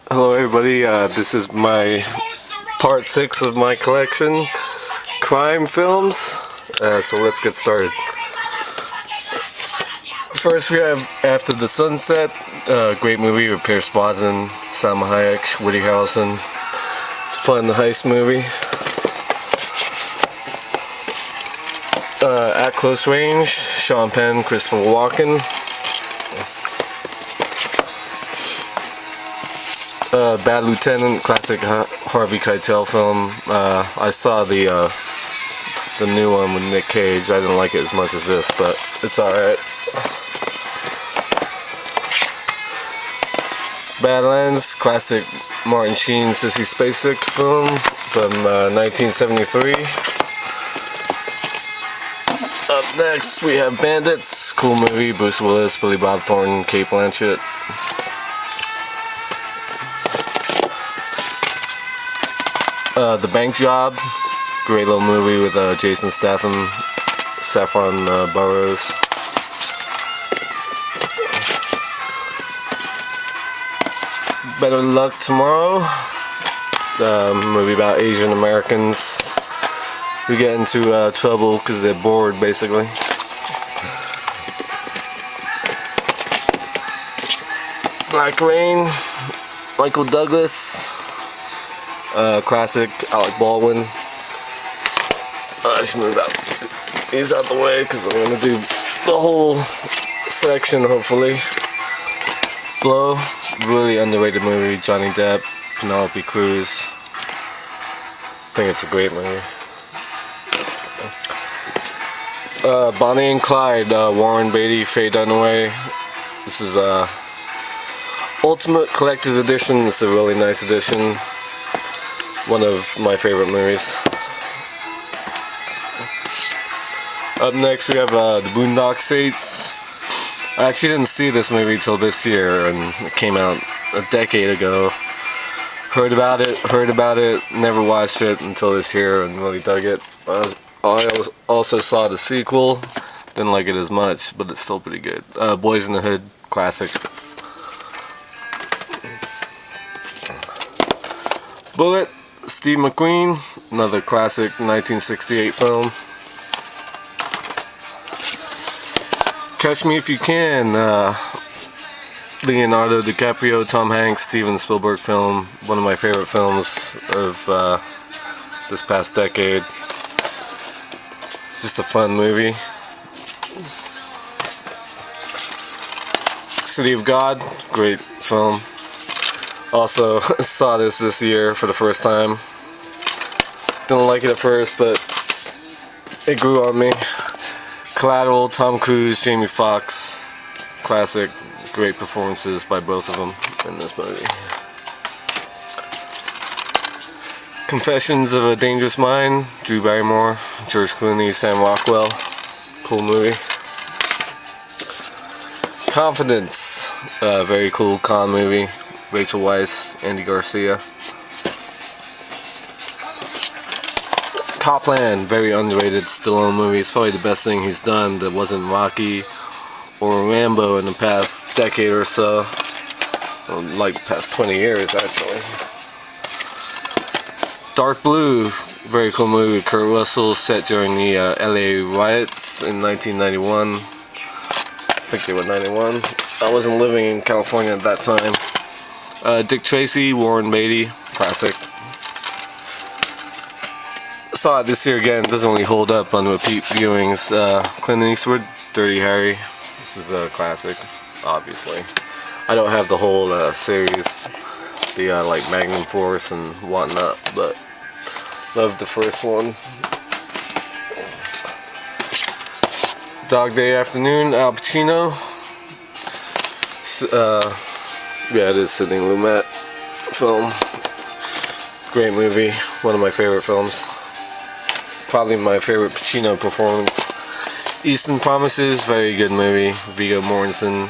Hello everybody, this is my part 6 of my collection, crime films, so let's get started. First we have After the Sunset, great movie with Pierce Brosnan, Salma Hayek, Woody Harrelson. It's a fun heist movie. At Close Range, Sean Penn, Christopher Walken. Bad Lieutenant, classic Harvey Keitel film. I saw the new one with Nick Cage. I didn't like it as much as this, but it's alright. Badlands, classic Martin Sheen, Sissy Spacek film from 1973. Up next we have Bandits, cool movie, Bruce Willis, Billy Bob Thornton, Cate Blanchett. The Bank Job, great little movie with Jason Statham, Saffron Burrows. Better Luck Tomorrow, movie about Asian Americans who get into trouble because they're bored, basically. Black Rain, Michael Douglas. Classic, Alec Baldwin. I should move out. He's out the way because I'm going to do the whole section, hopefully. Blow, really underrated movie. Johnny Depp, Penelope Cruz. I think it's a great movie. Bonnie and Clyde, Warren Beatty, Faye Dunaway. This is Ultimate Collector's Edition. It's a really nice edition. One of my favorite movies. Up next we have The Boondock Saints. I actually didn't see this movie till this year, and it came out a decade ago. Heard about it, never watched it until this year and really dug it. I also saw the sequel, didn't like it as much, but it's still pretty good. Boys in the Hood, classic. Bullet, Steve McQueen, another classic 1968 film. Catch Me If You Can, Leonardo DiCaprio, Tom Hanks, Steven Spielberg film. One of my favorite films of this past decade. Just a fun movie. City of God, great film. Also saw this year for the first time. Didn't like it at first, but it grew on me. Collateral, Tom Cruise, Jamie Foxx, classic. Great performances by both of them in this movie. Confessions of a Dangerous Mind, Drew Barrymore, George Clooney, Sam Rockwell. Cool movie. Confidence, very cool con movie. Rachel Weisz, Andy Garcia. Copland, very underrated Stallone movie. It's probably the best thing he's done that wasn't Rocky or Rambo in the past decade or so. Well, like past 20 years, actually. Dark Blue, very cool movie with Kurt Russell, set during the LA riots in 1991. I think they were 91. I wasn't living in California at that time. Dick Tracy, Warren Beatty, classic. Saw it this year again, doesn't really hold up on repeat viewings. Clint Eastwood, Dirty Harry. This is a classic, obviously. I don't have the whole series, the like Magnum Force and whatnot, but love the first one. Dog Day Afternoon, Al Pacino. Yeah, it is Sidney Lumet film. Great movie, one of my favorite films. Probably my favorite Pacino performance. Eastern Promises, very good movie. Viggo Mortensen,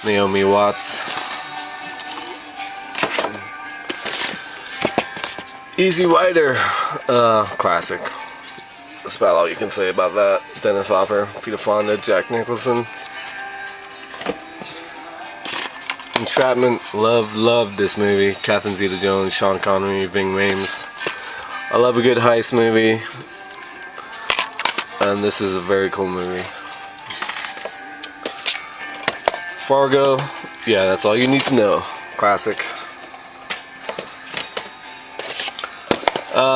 Naomi Watts. Easy Rider, classic. That's about all you can say about that. Dennis Hopper, Peter Fonda, Jack Nicholson. Entrapment, love this movie. Catherine Zeta-Jones, Sean Connery, Ving Rhames. I love a good heist movie, and this is a very cool movie. Fargo, yeah, that's all you need to know. Classic.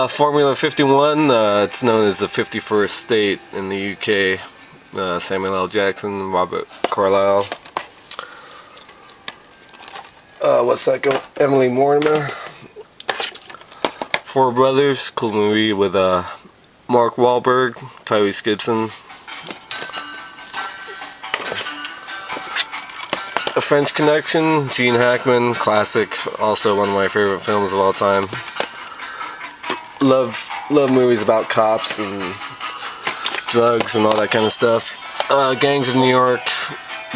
Formula 51, it's known as the 51st state in the UK. Samuel L. Jackson, Robert Carlyle. What's that go? Emily Mortimer. Four Brothers, cool movie with Mark Wahlberg, Tyrese Gibson. A French Connection, Gene Hackman, classic, also one of my favorite films of all time. Love movies about cops and drugs and all that kind of stuff. Gangs of New York,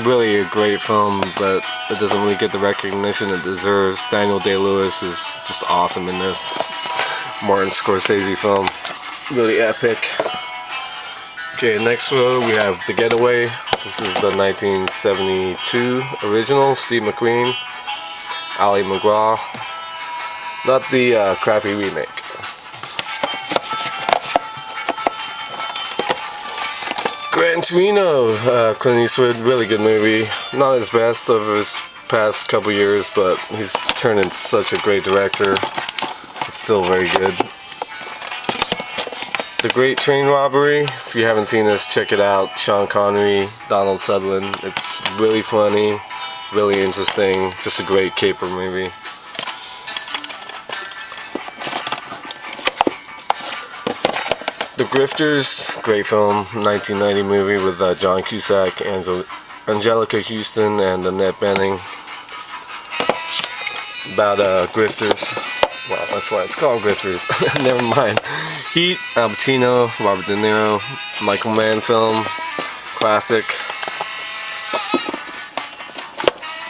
really a great film, but it doesn't really get the recognition it deserves. Daniel Day-Lewis is just awesome in this. Martin Scorsese film, really epic. Okay, next row we have The Getaway. This is the 1972 original, Steve McQueen, Ali McGraw, not the crappy remake. Gran Torino, Clint Eastwood, really good movie. Not his best of his past couple years, but he's turned into such a great director. It's still very good. The Great Train Robbery, if you haven't seen this, check it out. Sean Connery, Donald Sutherland. It's really funny, really interesting, just a great caper movie. The Grifters, great film, 1990 movie with John Cusack, Angelica Houston, and Annette Bening. About grifters. Well, that's why it's called Grifters. Never mind. Heat, Al Pacino, Robert De Niro, Michael Mann film, classic.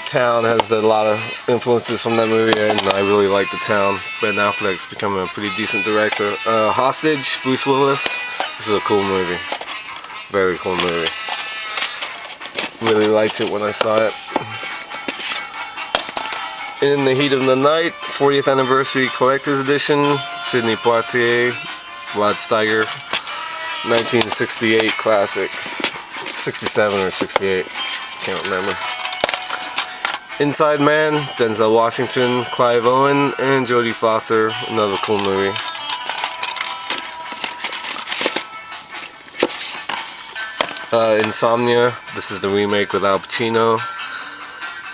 Town has a lot of influences from that movie, and I really like The Town. Ben Affleck's becoming a pretty decent director. Hostage, Bruce Willis. This is a cool movie. Very cool movie. Really liked it when I saw it. In the Heat of the Night, 40th Anniversary Collector's Edition, Sidney Poitier, Rod Steiger, 1968 classic. 67 or 68, can't remember. Inside Man, Denzel Washington, Clive Owen, and Jodie Foster, another cool movie. Insomnia, this is the remake with Al Pacino.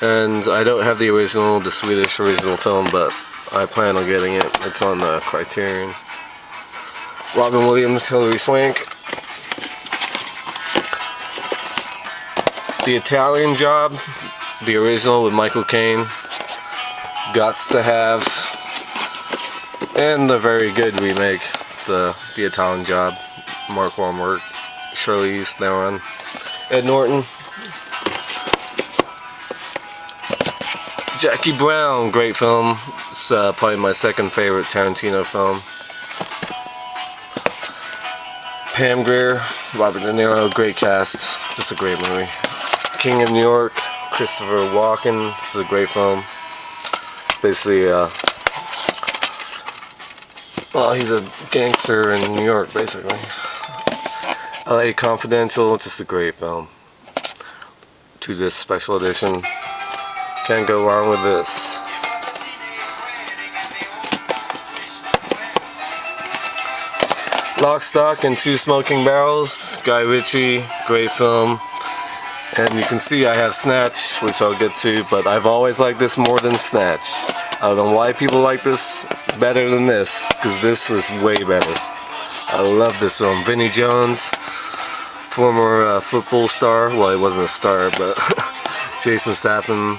And I don't have the original, the Swedish original film, but I plan on getting it. It's on Criterion. Robin Williams, Hilary Swank. The Italian Job, the original with Michael Caine. Gots to Have. And the very good remake, the Italian Job. Mark Wahlberg, Charlize Theron, Ed Norton. Jackie Brown, great film. It's probably my second favorite Tarantino film. Pam Grier, Robert De Niro, great cast. Just a great movie. King of New York, Christopher Walken. This is a great film. Basically, well, he's a gangster in New York, basically. LA Confidential, just a great film. To this special edition. Can't go wrong with this. Lock, Stock, and Two Smoking Barrels, Guy Ritchie, great film. And you can see I have Snatch, which I'll get to, but I've always liked this more than Snatch. I don't know why people like this better than this, because this was way better. I love this film. Vinnie Jones, former football star. Well, he wasn't a star, but Jason Statham,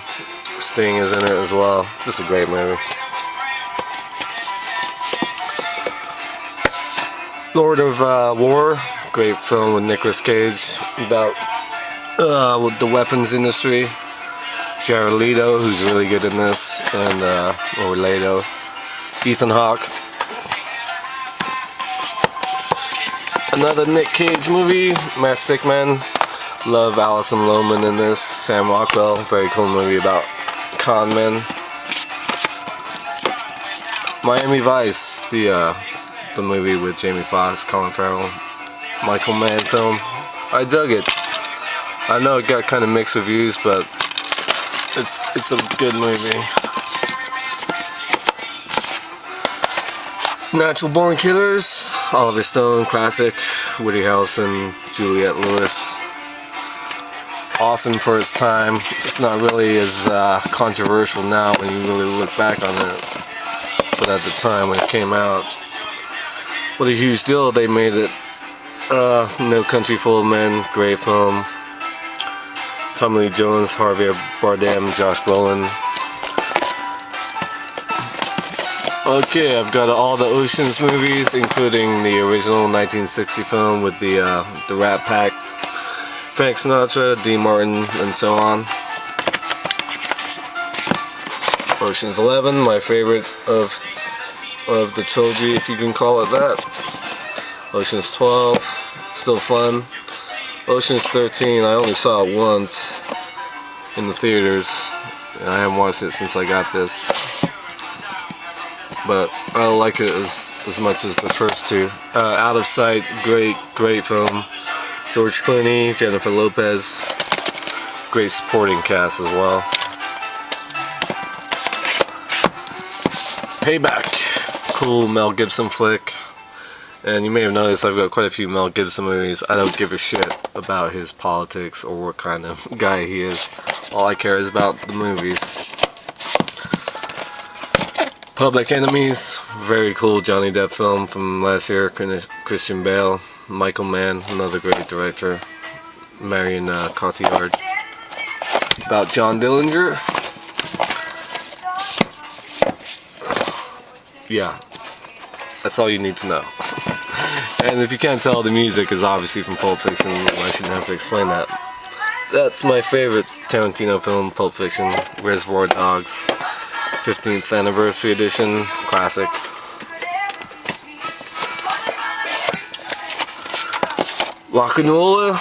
Sting is in it as well. Just a great movie. Lord of War, great film with Nicolas Cage about with the weapons industry. Jared Leto, who's really good in this, and or Leto. Ethan Hawke. Another Nick Cage movie, Matchstick Men. Love Alison Lohman in this. Sam Rockwell, very cool movie about con men. Miami Vice, the movie with Jamie Foxx, Colin Farrell, Michael Mann film. I dug it. I know it got kind of mixed reviews, but it's a good movie. Natural Born Killers, Oliver Stone, classic. Woody Harrelson, Juliette Lewis. Awesome for its time. It's not really as controversial now when you really look back on it, but at the time when it came out, what a huge deal they made it. No Country Full of Men, great film. Tommy Lee Jones, Javier Bardem, Josh Brolin. Okay, I've got all the Ocean's movies, including the original 1960 film with the Rat Pack, Frank Sinatra, Dean Martin, and so on. Ocean's 11, my favorite of the trilogy, if you can call it that. Ocean's 12, still fun. Ocean's 13, I only saw it once in the theaters, and I haven't watched it since I got this. But I don't like it as much as the first two. Out of Sight, great film. George Clooney, Jennifer Lopez, great supporting cast as well. Payback, cool Mel Gibson flick. And you may have noticed I've got quite a few Mel Gibson movies. I don't give a shit about his politics or what kind of guy he is. All I care is about the movies. Public Enemies, very cool Johnny Depp film from last year. Christian Bale, Michael Mann, another great director. Marion Cotillard. About John Dillinger. Yeah, that's all you need to know. And if you can't tell, the music is obviously from Pulp Fiction. I shouldn't have to explain that. That's my favorite Tarantino film, Pulp Fiction. Reservoir Dogs, 15th anniversary edition, classic. Rock'n'Rolla,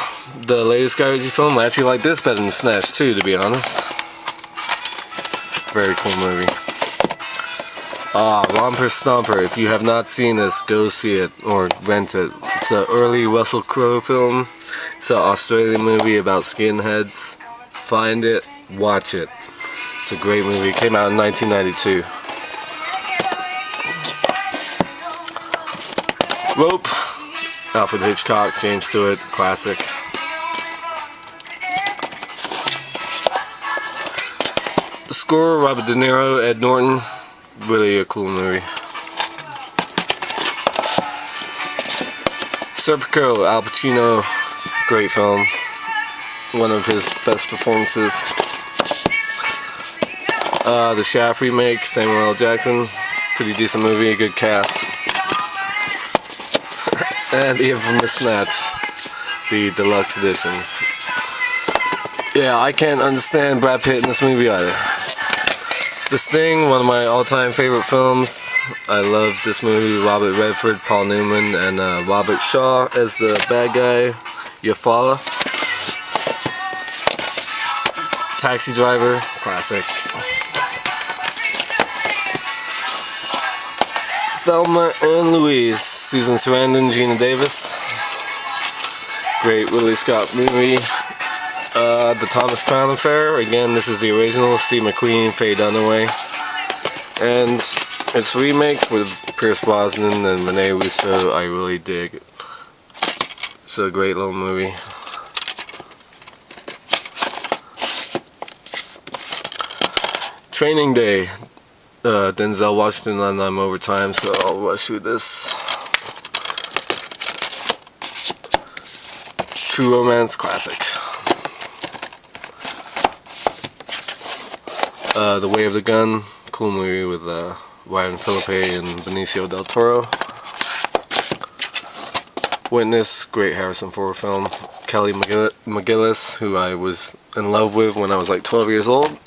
the latest Guy Ritchie film. I actually like this better than Snatch 2, to be honest. Very cool movie. Romper Stomper. If you have not seen this, go see it or rent it. It's an early Russell Crowe film. It's an Australian movie about skinheads. Find it, watch it. It's a great movie. It came out in 1992. Rope. Alfred Hitchcock, James Stewart, classic. The Score, Robert De Niro, Ed Norton. Really a cool movie. Serpico, Al Pacino, great film. One of his best performances. The Shaft remake, Samuel L. Jackson, pretty decent movie, good cast. And the infamous Snatch, the deluxe edition. Yeah, I can't understand Brad Pitt in this movie either. The Sting, one of my all-time favorite films. I love this movie. Robert Redford, Paul Newman, and Robert Shaw as the bad guy, Eufaula. Taxi Driver, classic. Thelma and Louise, Susan Sarandon, Gina Davis. Great Ridley Scott movie. The Thomas Crown Affair, again, this is the original, Steve McQueen, Faye Dunaway. And its remake with Pierce Brosnan and Rene Russo, I really dig. It's a great little movie. Training Day, Denzel Washington, and I'm over time, so I'll rush through this. True Romance, classic. The Way of the Gun, cool movie with Ryan Philippe and Benicio del Toro. Witness, great Harrison Ford film. Kelly McGillis, who I was in love with when I was like 12 years old.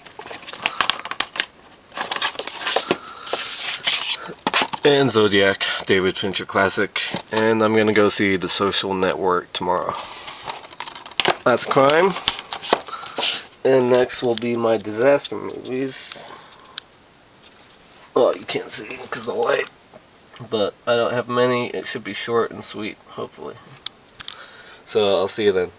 And Zodiac, David Fincher classic. And I'm gonna go see The Social Network tomorrow. That's crime. And next will be my disaster movies. Oh, you can't see because of the light. But I don't have many. It should be short and sweet, hopefully. So I'll see you then.